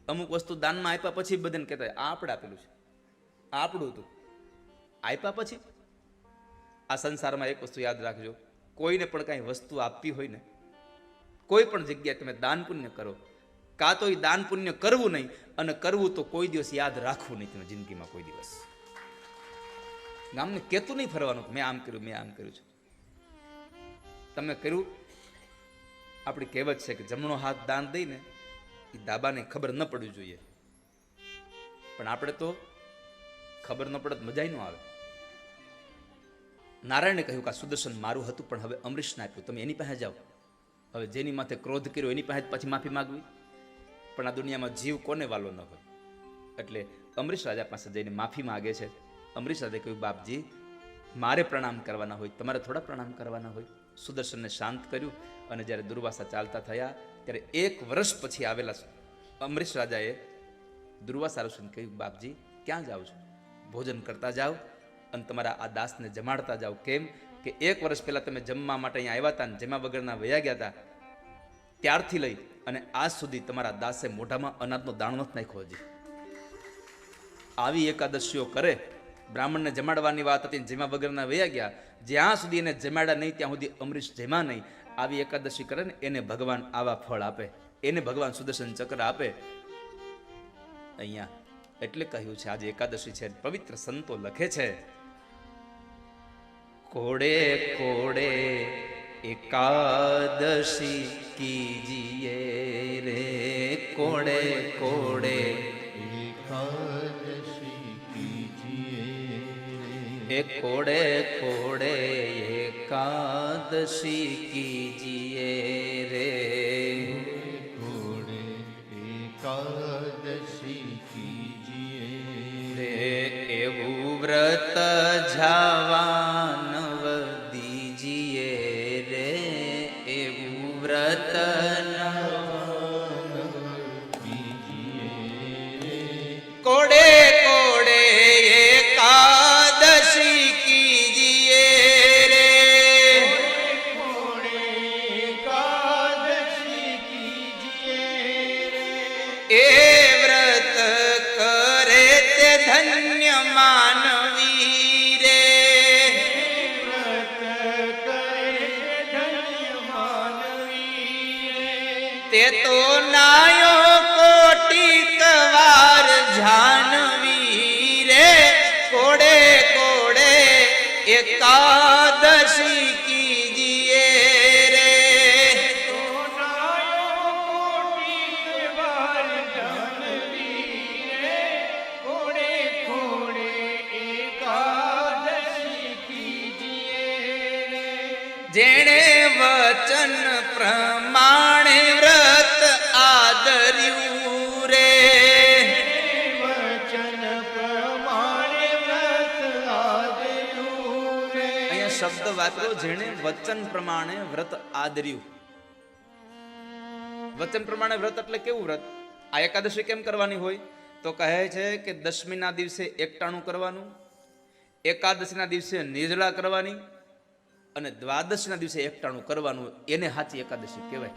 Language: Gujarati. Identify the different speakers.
Speaker 1: અમુક વસ્તુ દાનમાં આપ્યા પછી બધાને કહેતા આ આપણે આપેલું છે, આ આપણું હતું. આપ્યા પછી આ સંસારમાં એક વસ્તુ યાદ રાખજો, કોઈને પણ કાંઈ વસ્તુ આપવી હોય ને, કોઈ પણ જગ્યાએ તમે દાન પુણ્ય કરો, કાં તો એ દાન પુણ્ય કરવું નહીં, અને કરવું તો કોઈ દિવસ યાદ રાખવું નહીં. તમે જિંદગીમાં કોઈ દિવસ ગામને કહેતું નહીં ફરવાનું મેં આમ કર્યું, મેં આમ કર્યું છે. તમે કર્યું, આપણી કહેવત છે કે જમણો હાથ દાન દઈને એ દાબાને ખબર ન પડવી જોઈએ, પણ આપણે તો ખબર ન પડે મજા ન આવે. નારાયણે કહ્યું કે આ સુદર્શન મારું હતું પણ હવે અમરીશને આપ્યું, તમે એની પાસે જાઓ. હવે જેની માથે ક્રોધ કર્યો એની પાસે પાછી માફી માગવી, પણ આ દુનિયામાં જીવ કોને વાલો ન હોય. એટલે અમરીશ રાજા પાસે જઈને માફી માગે છે. અમરીશ રાજાએ કહ્યું બાપજી મારે પ્રણામ કરવાના હોય, તમારે થોડા પ્રણામ કરવાના હોય. સુદર્શનને શાંત કર્યું, અને જ્યારે દુર્વાસા ચાલતા થયા ત્યારે 1 વર્ષ પછી આવેલા અમરીશ રાજાએ દુર્વાસા ઋષિને કહ્યું બાપજી ક્યાં જાઓ છો, ભોજન કરતા જાઓ અને તમારા આ દાસને જમાડતા જાઓ. કેમ કે 1 વર્ષ પહેલા તમે જમવા માટે અહીંયા આવ્યા હતા, જમા વગરના વયા ગયા હતા, ત્યારથી લઈ અને આજ સુધી તમારા દાસે મોઢામાં અનાજનો દાણો નથી નાખ્યો. હજી આવી એકાદશીઓ કરે, બ્રાહ્મણને જમાડવાની વાત હતી, જેમાં વગરના વયા ગયા, જ્યાં સુધી એને જમાડ્યા નહીં ત્યાં સુધી અમરીશ જેમાં નહીં. આવી એકાદશી કરે ને એને ભગવાન આવા ફળ આપે, એને ભગવાન સુદર્શન ચક્ર આપે. અહીંયા એટલે કહ્યું છે આજે એકાદશી છે, પવિત્ર સંતો લખે છે કોડે કોડે એકાદશી કીજીએ રે, કોડે કોડે એ કોડે કોડે એકાદશી કીજીએ રે,
Speaker 2: કોડે એકાદશી કીજીએ
Speaker 1: રે. એવું વ્રત જાવાનવ દીજીએ રે, એવું વ્રત કોડે કોડે એકાદશી કીજીએ રે,
Speaker 2: કોડે એકાદશી કીજીએ
Speaker 1: એ વ્રત કરે તે ધન્ય માનવી રે,
Speaker 2: વ્રત કરે ધન્ય માનવી
Speaker 1: તે તો નાયો કોટિક વાર જાનવી રે, કોડે કોડે એકાદશી કીજીએ રે. જેણે વચન પ્રમાણે વ્રત આદર્યું રે,
Speaker 2: વચન પ્રમાણે વ્રત આદર્યું રે.
Speaker 1: અહીંયા શબ્દ વાપરો, જેણે વચન પ્રમાણે વ્રત આદર્યું. વચન પ્રમાણે વ્રત એટલે કેવું વ્રત? આ એકાદશી કેમ કરવાની હોય? તો કહે છે કે દશમીના દિવસે એકટાણું કરવાનું, એકાદશીના દિવસે નિર્જળા કરવાની, અને દ્વાદશીના દિવસે એકટાણું કરવાનું, એને સાચી એકાદશી કહેવાય.